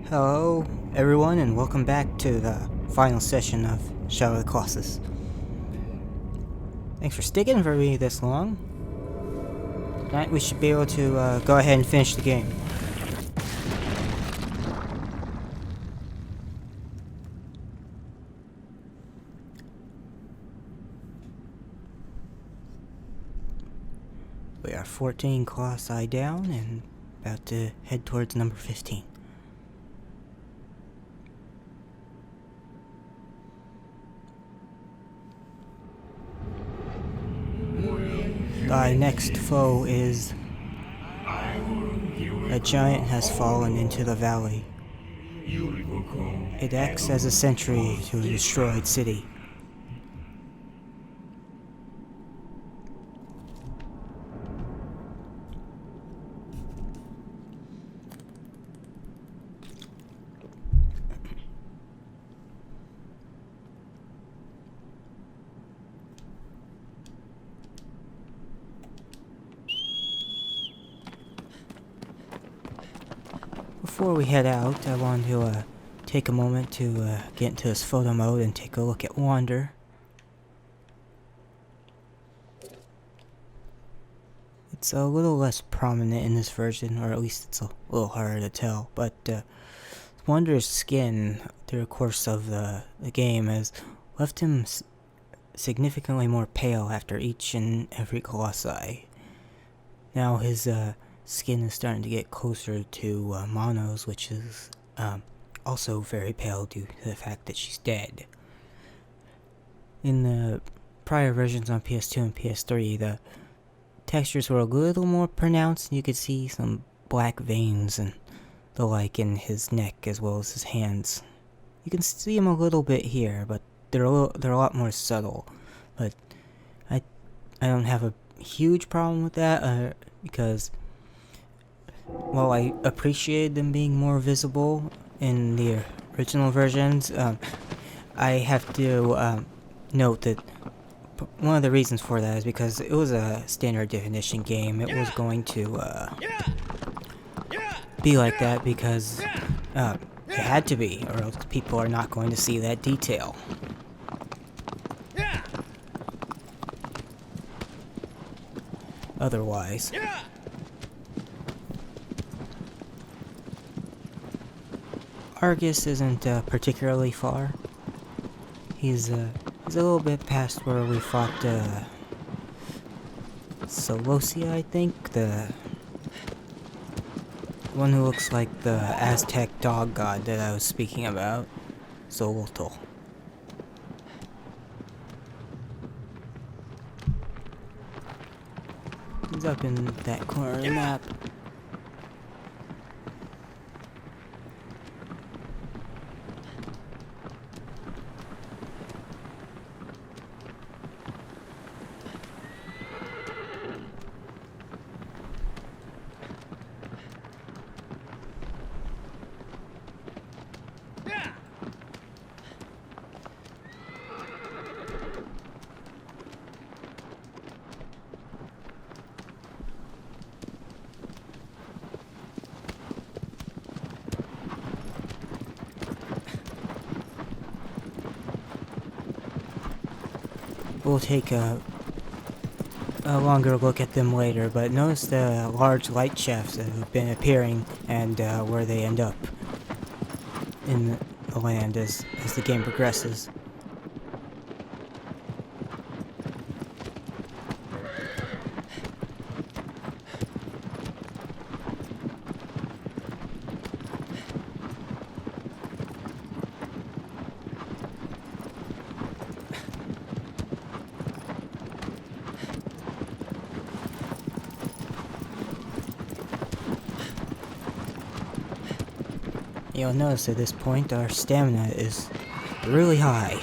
Hello, everyone, and welcome back to the final session of Shadow of the Colossus. Thanks for sticking for me this long. Tonight we should be able to go ahead and finish the game. We are 14 Colossi down and about to head towards number 15. Thy next foe is... A giant has fallen into the valley. It acts as a sentry to a destroyed city. Before we head out, I wanted to take a moment to get into this photo mode and take a look at Wander. It's a little less prominent in this version, or at least it's a little harder to tell, but Wander's skin through the course of the game has left him significantly more pale after each and every Colossi. Now his skin is starting to get closer to Mono's, which is also very pale due to the fact that she's dead. In the prior versions on PS2 and PS3, the textures were a little more pronounced, and you could see some black veins and the like in his neck as well as his hands. You can see them a little bit here, but they're a lot more subtle. But I don't have a huge problem with that because while I appreciated them being more visible in the original versions, I have to note that one of the reasons for that is because it was a standard definition game. It was going to be like that because it had to be, or else people are not going to see that detail. Otherwise. Argus isn't particularly far. He's a little bit past where we fought Colossus, I think, the one who looks like the Aztec dog god that I was speaking about, Xolotl. He's up in that corner of the map. We'll take a longer look at them later, but notice the large light shafts that have been appearing and where they end up in the land as the game progresses. You'll notice at this point our stamina is really high.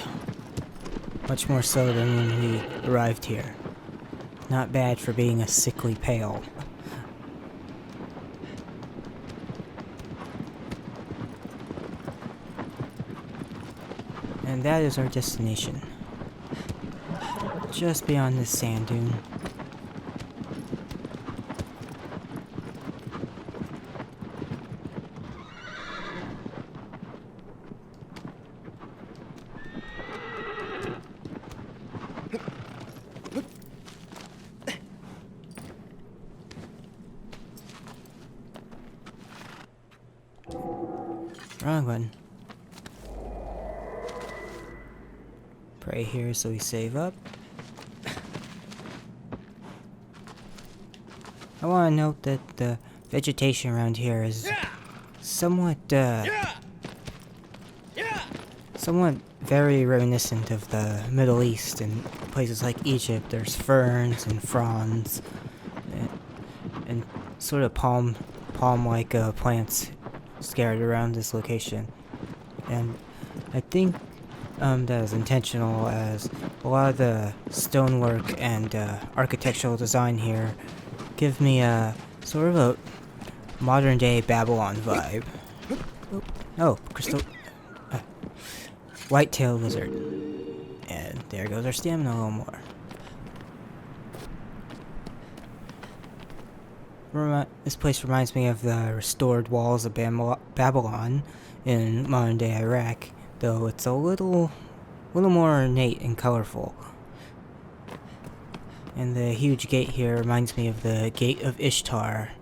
Much more so than when we arrived here. Not bad for being a sickly pale. And that is our destination. Just beyond this sand dune. Wrong one. Pray here so we save up. I want to note that the vegetation around here is somewhat very reminiscent of the Middle East. In places like Egypt, there's ferns and fronds and sort of palm-like plants scattered around this location. And I think that is intentional, as a lot of the stonework and architectural design here give me a sort of a modern-day Babylon vibe. Oh, crystal... white-tailed lizard. And there goes our stamina a little more. This place reminds me of the restored walls of Babylon in modern-day Iraq, though it's a little more ornate and colorful. And the huge gate here reminds me of the Gate of Ishtar,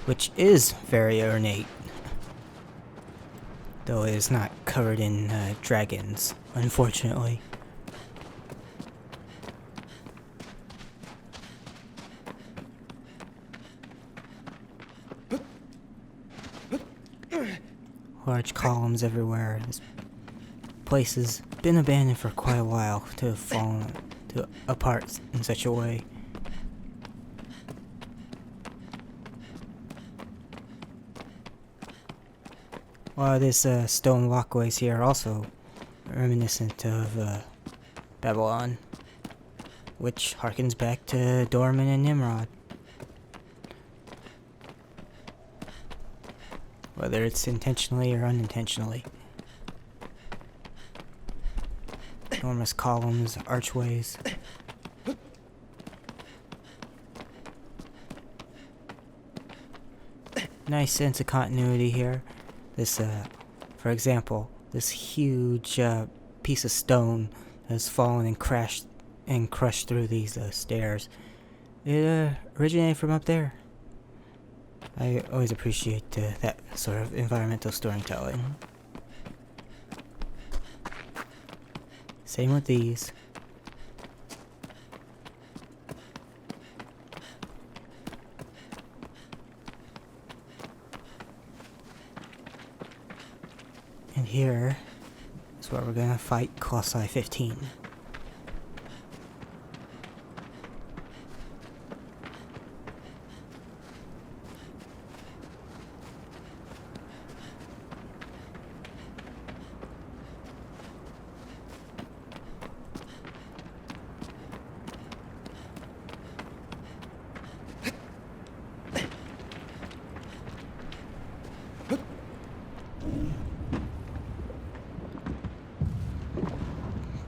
which is very ornate, though it is not covered in dragons, unfortunately. Large columns everywhere. This place has been abandoned for quite a while to have fallen apart in such a way. A lot of these stone walkways here are also reminiscent of Babylon, which harkens back to Dorman and Nimrod. Whether it's intentionally or unintentionally. Enormous columns, archways. Nice sense of continuity here. This, for example, this huge piece of stone has fallen and crashed and crushed through these stairs. It originated from up there. I always appreciate that sort of environmental storytelling. Same with these. And here is where we're gonna fight Colossi 15.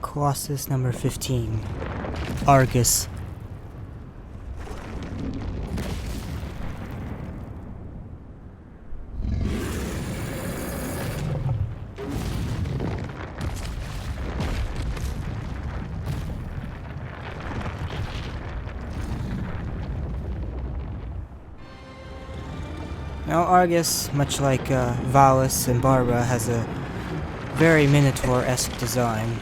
Colossus number 15. Argus. Now Argus, much like Valus and Barbara, has a very Minotaur-esque design.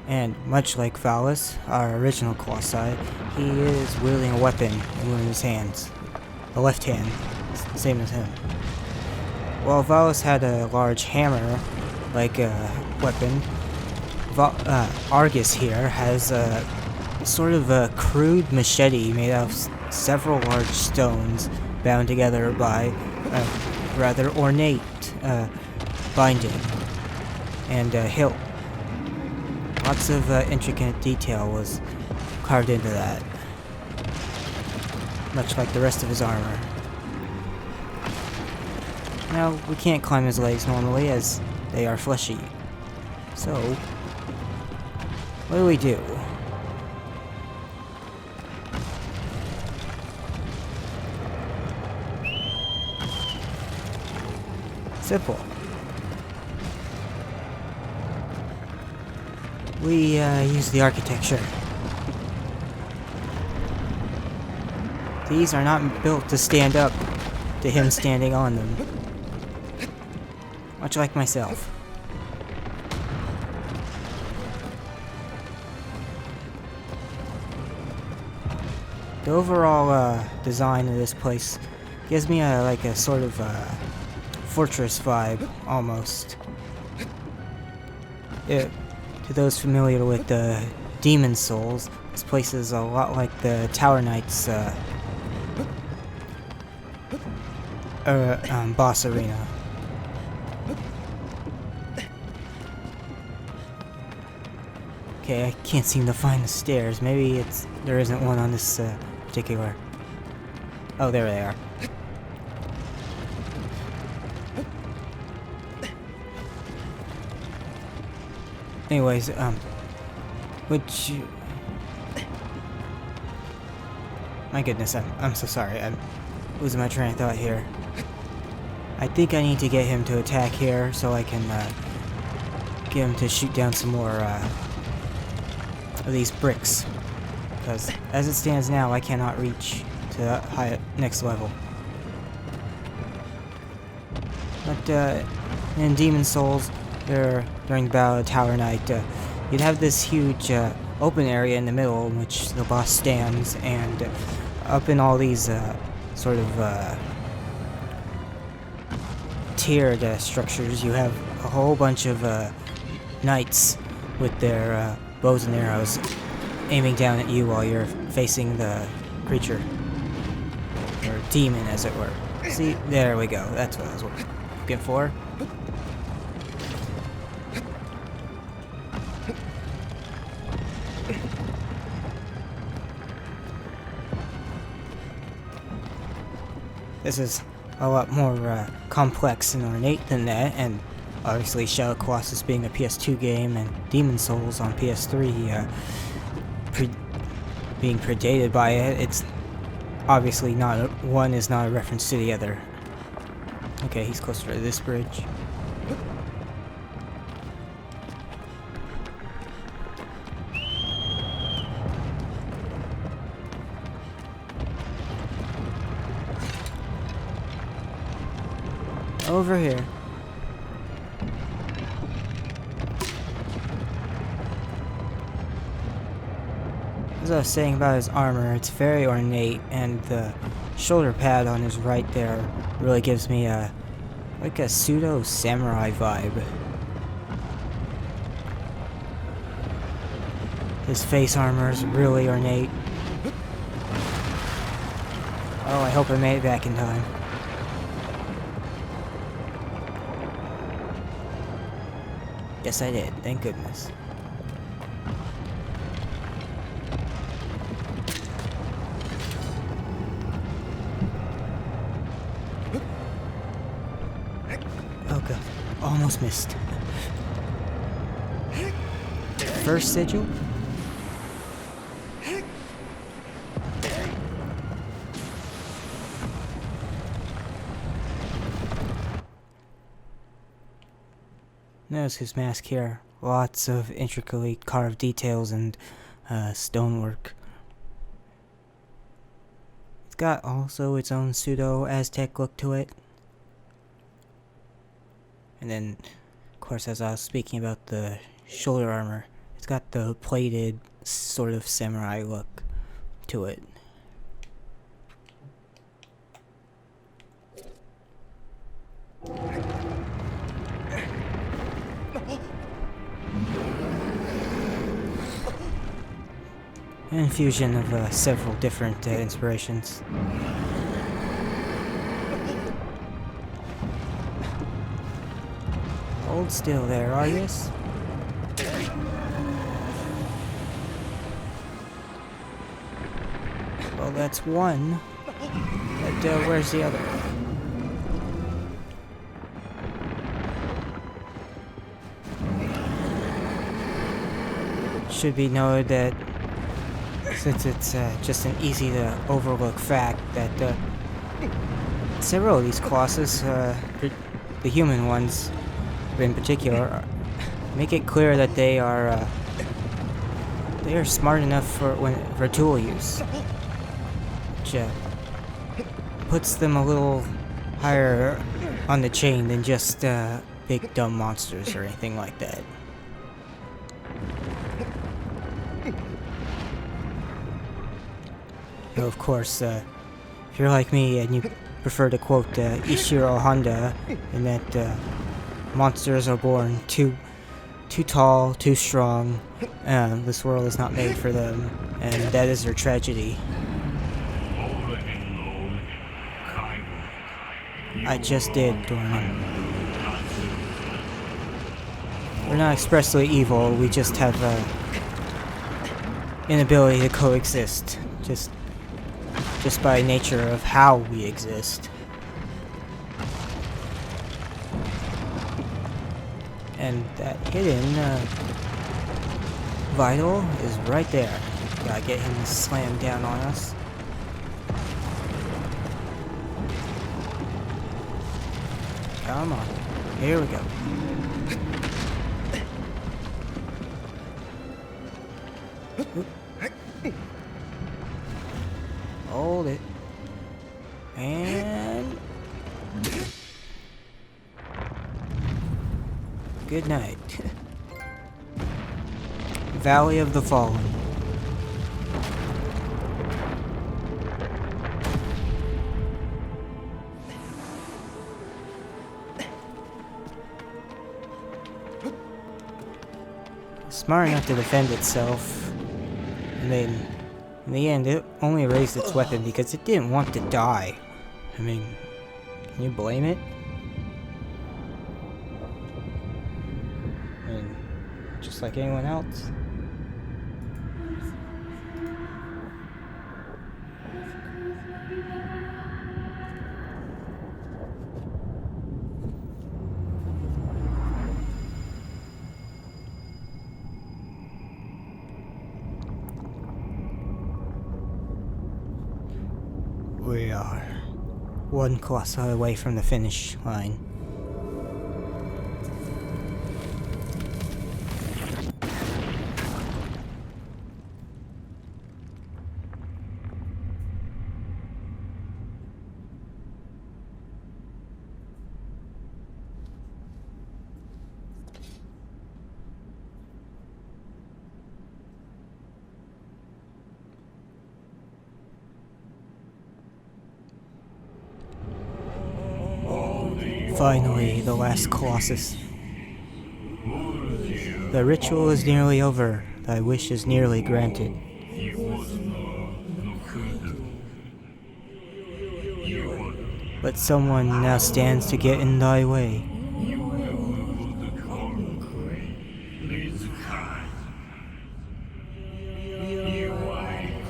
And much like Valus, our original Colossi, he is wielding a weapon in one of his hands. The left hand, same as him. While Valus had a large hammer-like weapon, Argus here has a sort of a crude machete made out of several large stones bound together by a rather ornate binding and hilt. Lots of intricate detail was carved into that, much like the rest of his armor. Now, we can't climb his legs normally as they are fleshy. So, what do we do? Simple. We use the architecture. These are not built to stand up to him standing on them. much like myself. The overall design of this place gives me like a sort of fortress vibe, almost. To those familiar with Demon Souls, this place is a lot like the Tower Knight's boss arena. Okay, I can't seem to find the stairs. Maybe there isn't one on this particular... Oh, there they are. Anyways, my goodness, I'm so sorry. I'm losing my train of thought here. I think I need to get him to attack here so I can get him to shoot down some more of these bricks. Because as it stands now, I cannot reach to the next level. But in Demon Souls, during the Battle of Tower Knight, you'd have this huge open area in the middle in which the boss stands, and up in all these sort of tiered structures, you have a whole bunch of knights with their bows and arrows aiming down at you while you're facing the creature, or demon as it were. See, there we go, that's what I was looking for. This is a lot more complex and ornate than that, and obviously Shadow Colossus being a PS2 game and Demon Souls on PS3 being predated by it, it's obviously not one is not a reference to the other. Okay, he's closer to this bridge. Over here. As I was saying about his armor, it's very ornate, and the shoulder pad on his right there really gives me like a pseudo samurai vibe. His face armor is really ornate. Oh, I hope I made it back in time. Yes, I did. Thank goodness. Oh god. Almost missed. First sigil? Notice his mask here. Lots of intricately carved details and stonework. It's got also its own pseudo-Aztec look to it. And then, of course, as I was speaking about the shoulder armor, it's got the plated sort of samurai look to it. An infusion of several different inspirations. Hold still there, are you? Well, that's one. But where's the other? Should be noted that since it's just an easy to overlook fact that several of these Colossus, the human ones in particular, make it clear that they are smart enough for tool use, which puts them a little higher on the chain than just big dumb monsters or anything like that. Though of course, if you're like me and you prefer to quote Ishiro Honda, in that monsters are born too tall, too strong. This world is not made for them, and that is their tragedy. I just did, Dorman. We're not expressly evil, we just have inability to coexist. Just by nature of how we exist. And that hidden vital is right there. Gotta get him to slam down on us. Come on. Here we go. Oop. Hold it. And... good night. Valley of the Fallen. Smart enough to defend itself. I mean, in the end, it only raised its weapon because it didn't want to die. I mean, can you blame it? I mean, just like anyone else. We are one Colossus away from the finish line. Finally, the last Colossus. The ritual is nearly over. Thy wish is nearly granted. But someone now stands to get in thy way.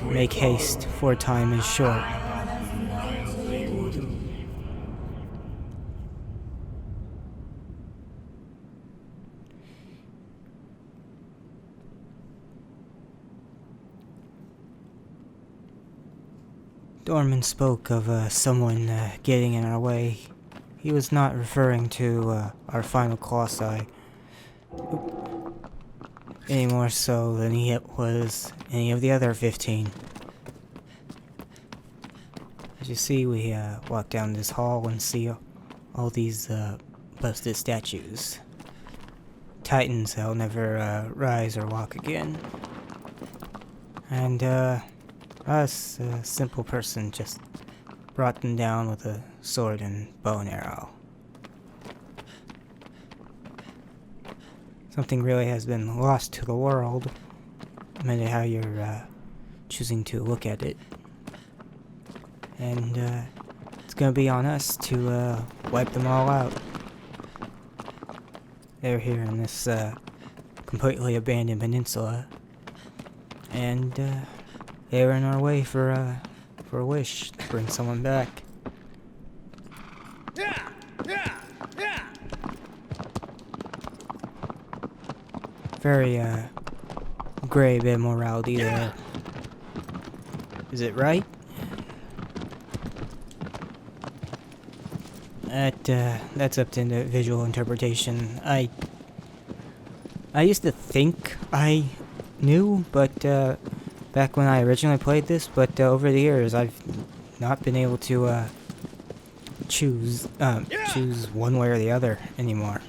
Make haste, for time is short. Dorman spoke of someone getting in our way. He was not referring to our final Colossi. Any more so than he was any of the other 15. As you see, we walk down this hall and see all these busted statues. Titans that'll never rise or walk again. And us, a simple person, just brought them down with a sword and bow and arrow. Something really has been lost to the world, no matter how you're choosing to look at it. And it's gonna be on us to wipe them all out. They're here in this completely abandoned peninsula. And they were in our way for a wish to bring someone back. Very gray bit of morality there. Is it right? That's up to individual interpretation. I used to think I knew, but back when I originally played this, but over the years I've not been able to choose one way or the other anymore.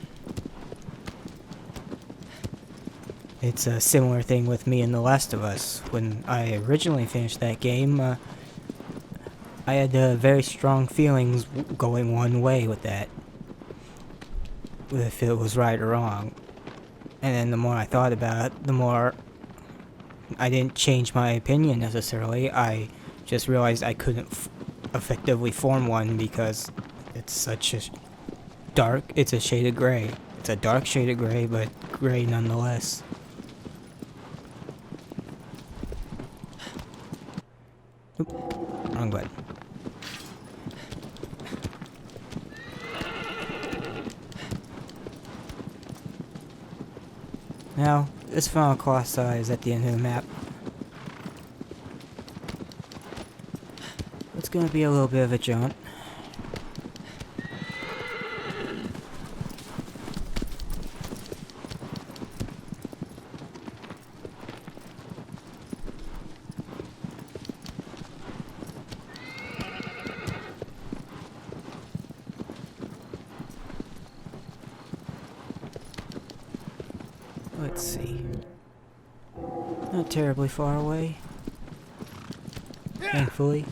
It's a similar thing with me in The Last of Us. When I originally finished that game, I had very strong feelings going one way with that. If it was right or wrong. And then the more I thought about it, the more I didn't change my opinion necessarily. I just realized I couldn't effectively form one because it's such a it's a shade of gray. It's a dark shade of gray, but gray nonetheless. Oop, wrong button. Now, this final Colossus is at the end of the map. It's gonna be a little bit of a jaunt. Let's see. Not terribly far away. Thankfully.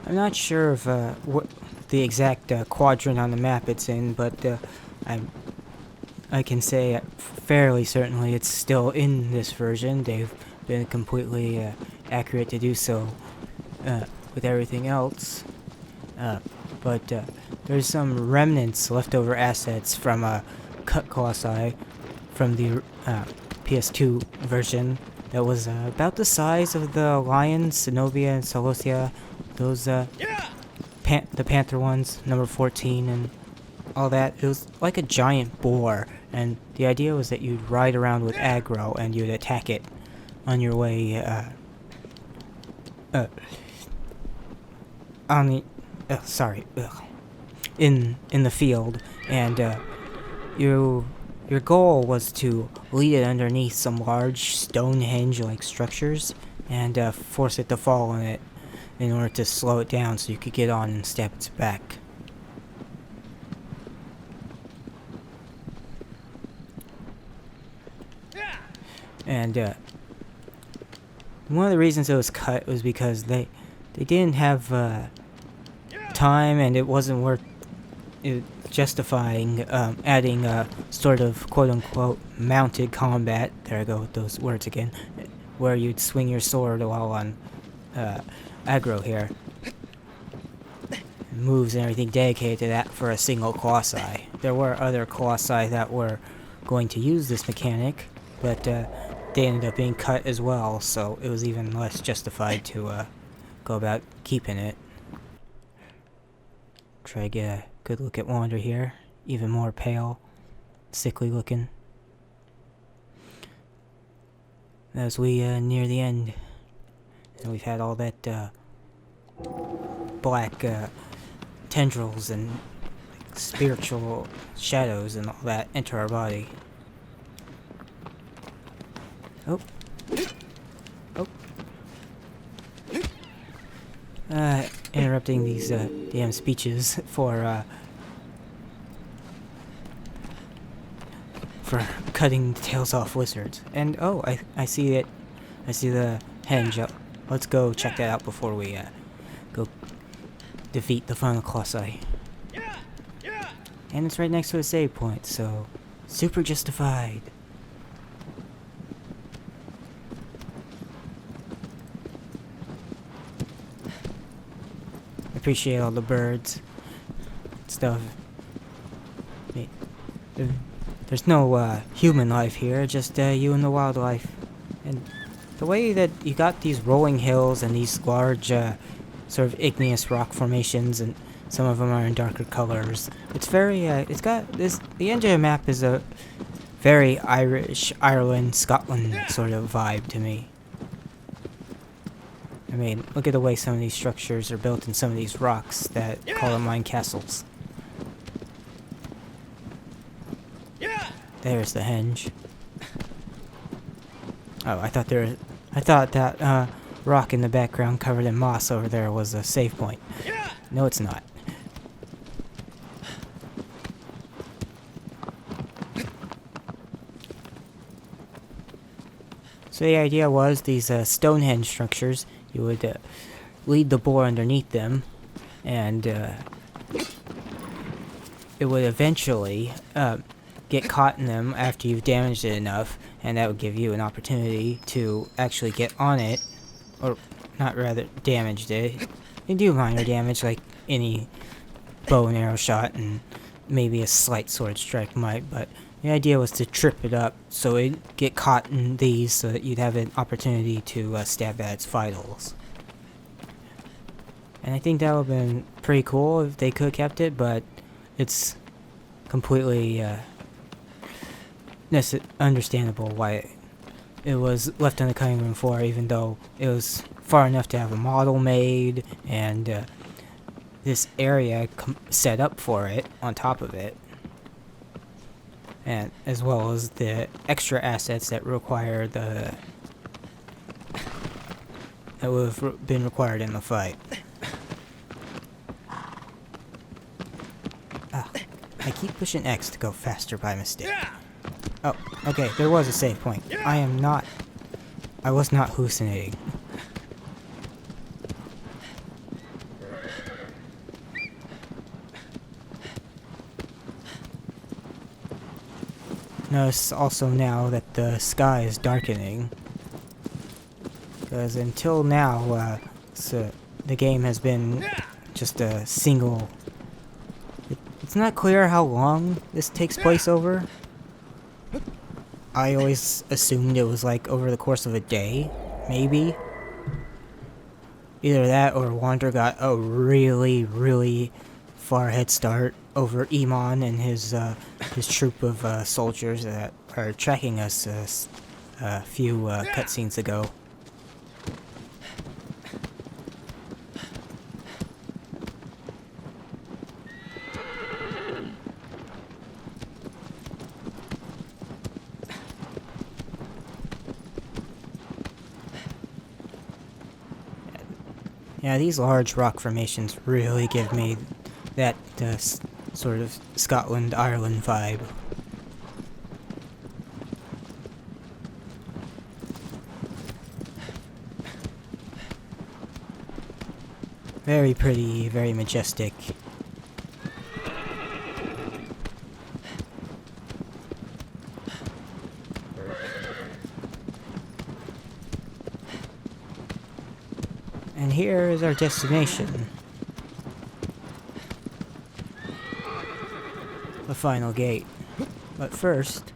I'm not sure of what the exact quadrant on the map it's in, but I can say fairly certainly it's still in this version. They've been completely accurate to do so with everything else. But there's some remnants, leftover assets from cut Colossi from the PS2 version that was about the size of the lions, Zenobia and Solosia. Those the Panther ones, number 14 and all that. It was like a giant boar, and the idea was that you'd ride around with aggro and you'd attack it on your way on the in the field, and your goal was to lead it underneath some large Stonehenge-like structures and force it to fall on it in order to slow it down so you could get on and stab its back. And one of the reasons it was cut was because they didn't have time, and it wasn't worth justifying adding sort of quote-unquote mounted combat, there I go with those words again, where you'd swing your sword while on aggro here. Moves and everything dedicated to that for a single Colossi. There were other Colossi that were going to use this mechanic, but they ended up being cut as well, so it was even less justified to go about keeping it. Try to get a good look at Wander here. Even more pale, sickly looking. As we near the end, and we've had all that black tendrils and spiritual shadows and all that enter our body. Oh. Oh. Interrupting these damn speeches for cutting the tails off lizards. And oh, I see it. I see the henge. Let's go check that out before we go defeat the final Colossi. And it's right next to a save point, so super justified. Appreciate all the birds, stuff. There's no human life here, just you and the wildlife. And the way that you got these rolling hills and these large sort of igneous rock formations, and some of them are in darker colors. It's very it's got this, the end of the map is a very Irish, Ireland, Scotland sort of vibe to me. I mean, look at the way some of these structures are built in some of these rocks that call them mine castles. There's the henge. Oh, I thought that rock in the background covered in moss over there was a save point. No, it's not. So the idea was these Stonehenge structures, you would lead the boar underneath them, and it would eventually get caught in them after you've damaged it enough, and that would give you an opportunity to actually get on it, or not rather damaged it. You do minor damage like any bow and arrow shot, and maybe a slight sword strike might, but the idea was to trip it up so it'd get caught in these so that you'd have an opportunity to stab at its vitals. And I think that would have been pretty cool if they could have kept it, but it's completely understandable why it was left on the cutting room floor, even though it was far enough to have a model made and this area set up for it on top of it, and as well as the extra assets that require that would have been required in the fight. I keep pushing X to go faster by mistake. Oh, okay, there was a save point. I was not hallucinating. Notice also now that the sky is darkening, because until now, the game has been just a single. It's not clear how long this takes place over. I always assumed it was like over the course of a day, maybe. Either that or Wander got a really, really far head start over Iman and his troop of soldiers that are tracking us a few cutscenes ago. Yeah, these large rock formations really give me that sort of Scotland, Ireland vibe. Very pretty, very majestic. And here is our destination. The final gate. But first,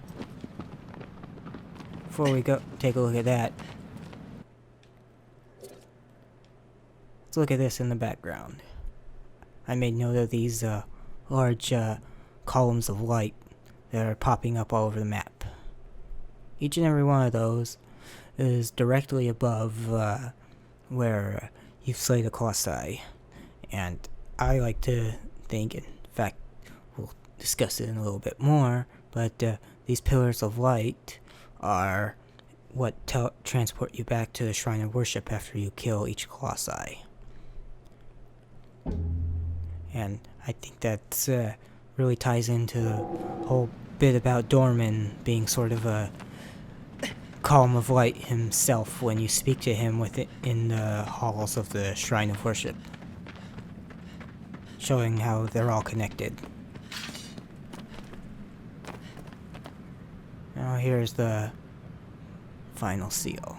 before we go take a look at that, let's look at this in the background. I made note of these large columns of light that are popping up all over the map. Each and every one of those is directly above where you've slayed a Colossi. And I like to think, in fact, we'll discuss it in a little bit more, but these pillars of light are what transport you back to the Shrine of Worship after you kill each Colossi. And I think that really ties into the whole bit about Dorman being sort of a column of light himself when you speak to him in the halls of the Shrine of Worship, showing how they're all connected. Now here's the final seal.